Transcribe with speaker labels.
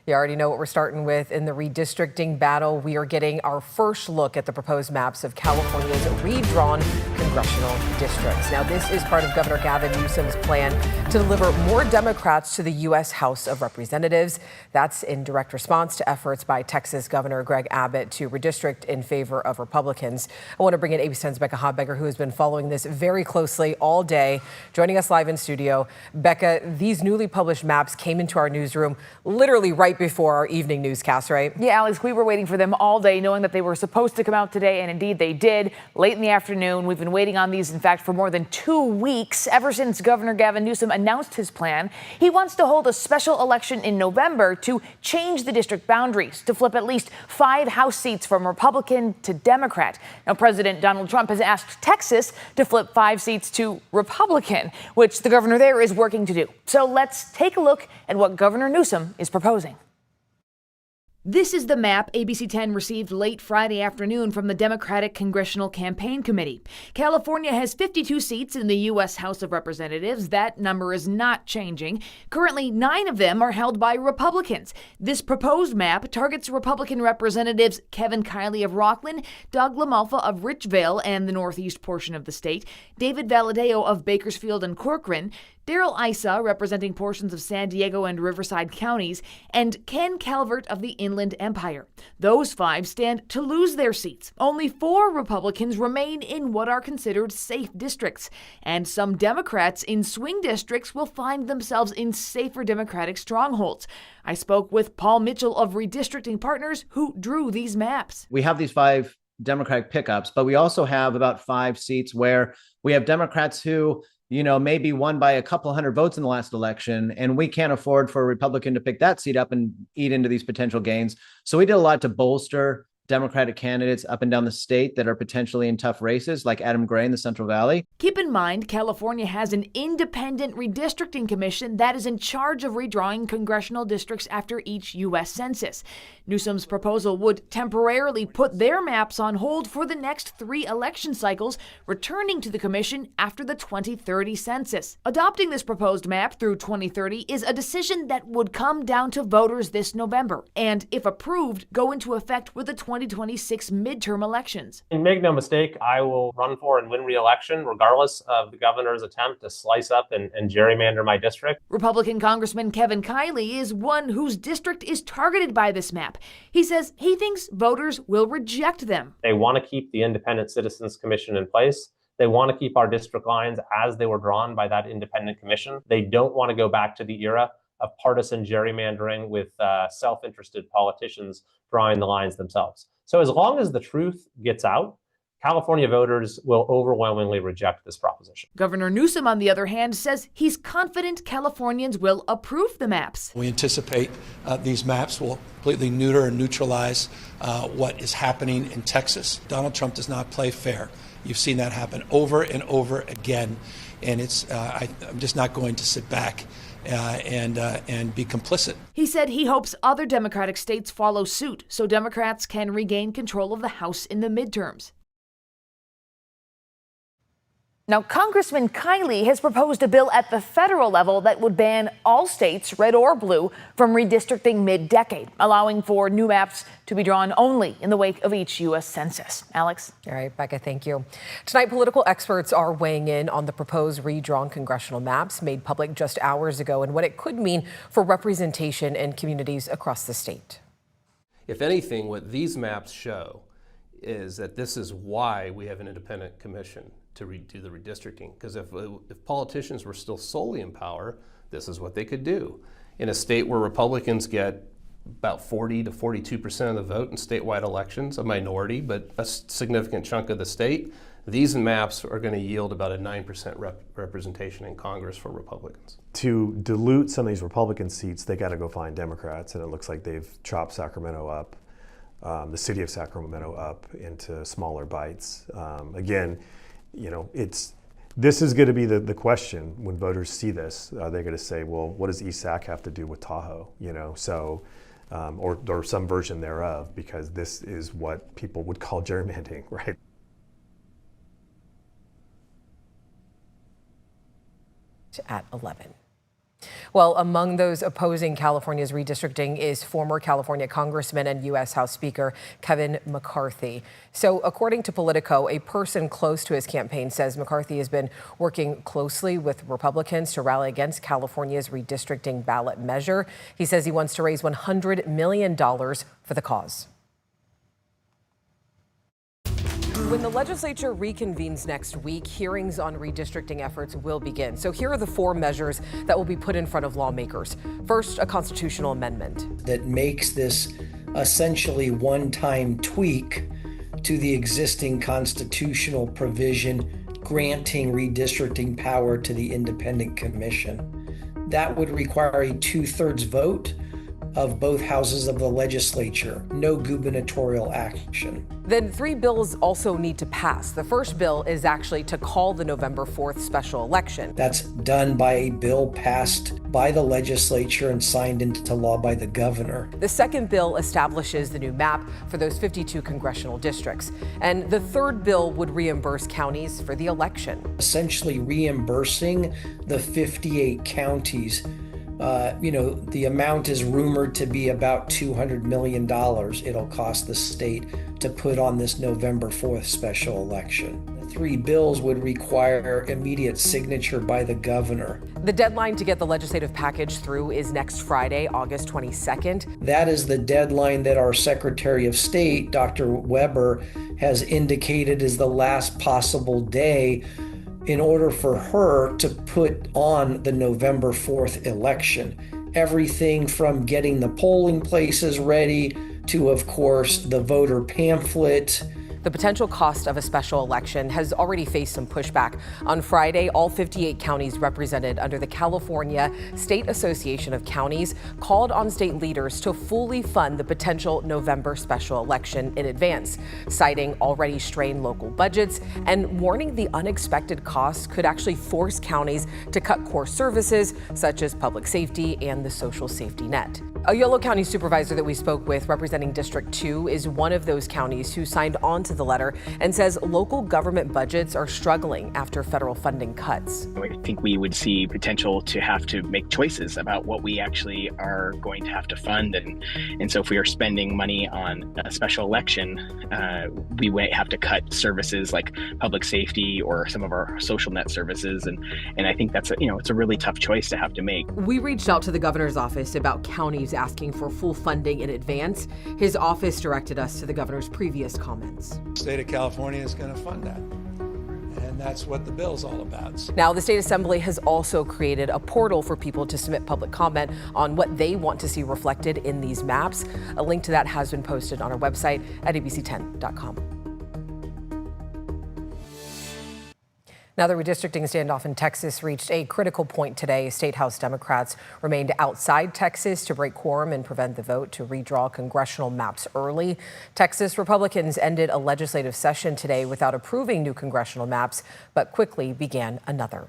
Speaker 1: You already know what we're starting with in the redistricting battle. We are getting our first look at the proposed maps of California's redrawn congressional districts. Now, this is part of Governor Gavin Newsom's plan to deliver more Democrats to the U.S. House of Representatives. That's in direct response to efforts by Texas Governor Greg Abbott to redistrict in favor of Republicans. I want to bring in ABC 10's Becca Hobbecker, who has been following this very closely all day, joining us live in studio. Becca, these newly published maps came into our newsroom literally right before our evening newscast, right?
Speaker 2: Yeah, Alex, we were waiting for them all day, knowing that they were supposed to come out today, and indeed they did. Late in the afternoon, we've been waiting on these, in fact, for more than 2 weeks, ever since Governor Gavin Newsom announced his plan. He wants to hold a special election in November to change the district boundaries, to flip at least 5 House seats from Republican to Democrat. Now, President Donald Trump has asked Texas to flip 5 seats to Republican, which the governor there is working to do. So let's take a look at what Governor Newsom is proposing. This is the map ABC 10 received late Friday afternoon from the Democratic Congressional Campaign Committee. California has 52 seats in the U.S. House of Representatives. That number is not changing. Currently, 9 of them are held by Republicans. This proposed map targets Republican Representatives Kevin Kiley of Rockland, Doug LaMalfa of Richville and the northeast portion of the state, David Valadeo of Bakersfield and Corcoran, Darrell Issa, representing portions of San Diego and Riverside counties, and Ken Calvert of the Inland Empire. Those 5 stand to lose their seats. Only 4 Republicans remain in what are considered safe districts, and some Democrats in swing districts will find themselves in safer Democratic strongholds. I spoke with Paul Mitchell of Redistricting Partners, who drew these maps.
Speaker 3: We have these 5 Democratic pickups, but we also have about 5 seats where we have Democrats who maybe won by a couple hundred votes in the last election, and we can't afford for a Republican to pick that seat up and eat into these potential gains. So we did a lot to bolster Democratic candidates up and down the state that are potentially in tough races, like Adam Gray in the Central Valley.
Speaker 2: Keep in mind, California has an independent redistricting commission that is in charge of redrawing congressional districts after each U.S. census. Newsom's proposal would temporarily put their maps on hold for the next 3 election cycles, returning to the commission after the 2030 census. Adopting this proposed map through 2030 is a decision that would come down to voters this November, and if approved, go into effect with the 2026 midterm elections.
Speaker 4: And make no mistake, I will run for and win re-election regardless of the governor's attempt to slice up and gerrymander my district.
Speaker 2: Republican Congressman Kevin Kiley is one whose district is targeted by this map. He says he thinks voters will reject them.
Speaker 4: They want to keep the Independent Citizens Commission in place. They want to keep our district lines as they were drawn by that independent commission. They don't want to go back to the era of partisan gerrymandering with self-interested politicians drawing the lines themselves. So as long as the truth gets out, California voters will overwhelmingly reject this proposition.
Speaker 2: Governor Newsom, on the other hand, says he's confident Californians will approve the maps.
Speaker 5: We anticipate these maps will completely neuter and neutralize what is happening in Texas. Donald Trump does not play fair. You've seen that happen over and over again, and I'm just not going to sit back and be complicit.
Speaker 2: He said he hopes other Democratic states follow suit so Democrats can regain control of the House in the midterms. Now, Congressman Kiley has proposed a bill at the federal level that would ban all states, red or blue, from redistricting mid-decade, allowing for new maps to be drawn only in the wake of each U.S. census. Alex?
Speaker 1: All right, Becca, thank you. Tonight, political experts are weighing in on the proposed redrawn congressional maps made public just hours ago and what it could mean for representation in communities across the state.
Speaker 6: If anything, what these maps show is that this is why we have an independent commission to do the redistricting. Because if politicians were still solely in power, this is what they could do. In a state where Republicans get about 40 to 42% of the vote in statewide elections, a minority, but a significant chunk of the state, these maps are going to yield about a 9% representation in Congress for Republicans.
Speaker 7: To dilute some of these Republican seats, they got to go find Democrats, and it looks like they've chopped Sacramento up, the city of Sacramento up into smaller bites. Again, this is going to be the question when voters see this. They're going to say, well, what does East Sac have to do with Tahoe? Or some version thereof, because this is what people would call gerrymandering, right?
Speaker 1: At 11. Well, among those opposing California's redistricting is former California Congressman and U.S. House Speaker Kevin McCarthy. So according to Politico, a person close to his campaign says McCarthy has been working closely with Republicans to rally against California's redistricting ballot measure. He says he wants to raise $100 million for the cause. When the legislature reconvenes next week, hearings on redistricting efforts will begin. So here are the 4 measures that will be put in front of lawmakers. First, a constitutional amendment
Speaker 8: that makes this essentially one-time tweak to the existing constitutional provision granting redistricting power to the independent commission. That would require a 2/3 vote of both houses of the legislature, no gubernatorial action.
Speaker 1: Then 3 bills also need to pass. The first bill is actually to call the November 4th special election.
Speaker 8: That's done by a bill passed by the legislature and signed into law by the governor.
Speaker 1: The second bill establishes the new map for those 52 congressional districts. And the third bill would reimburse counties for the election.
Speaker 8: Essentially reimbursing the 58 counties. The amount is rumored to be about $200 million it'll cost the state to put on this November 4th special election. The 3 bills would require immediate signature by the governor.
Speaker 1: The deadline to get the legislative package through is next Friday, August 22nd.
Speaker 8: That is the deadline that our Secretary of State, Dr. Weber, has indicated is the last possible day in order for her to put on the November 4th election. Everything from getting the polling places ready to, of course, the voter pamphlet.
Speaker 1: The potential cost of a special election has already faced some pushback. On Friday, all 58 counties represented under the California State Association of Counties called on state leaders to fully fund the potential November special election in advance, citing already strained local budgets and warning the unexpected costs could actually force counties to cut core services such as public safety and the social safety net. A Yolo County supervisor that we spoke with representing District 2 is one of those counties who signed on to the letter and says local government budgets are struggling after federal funding cuts.
Speaker 9: I think we would see potential to have to make choices about what we actually are going to have to fund. And so if we are spending money on a special election, we might have to cut services like public safety or some of our social net services. And I think that's it's a really tough choice to have to make.
Speaker 1: We reached out to the governor's office about counties asking for full funding in advance. His office directed us to the governor's previous comments.
Speaker 5: The state of California is going to fund that. And that's what the bill's all about.
Speaker 1: Now, the State Assembly has also created a portal for people to submit public comment on what they want to see reflected in these maps. A link to that has been posted on our website at abc10.com. Now, the redistricting standoff in Texas reached a critical point today. State House Democrats remained outside Texas to break quorum and prevent the vote to redraw congressional maps early. Texas Republicans ended a legislative session today without approving new congressional maps, but quickly began another.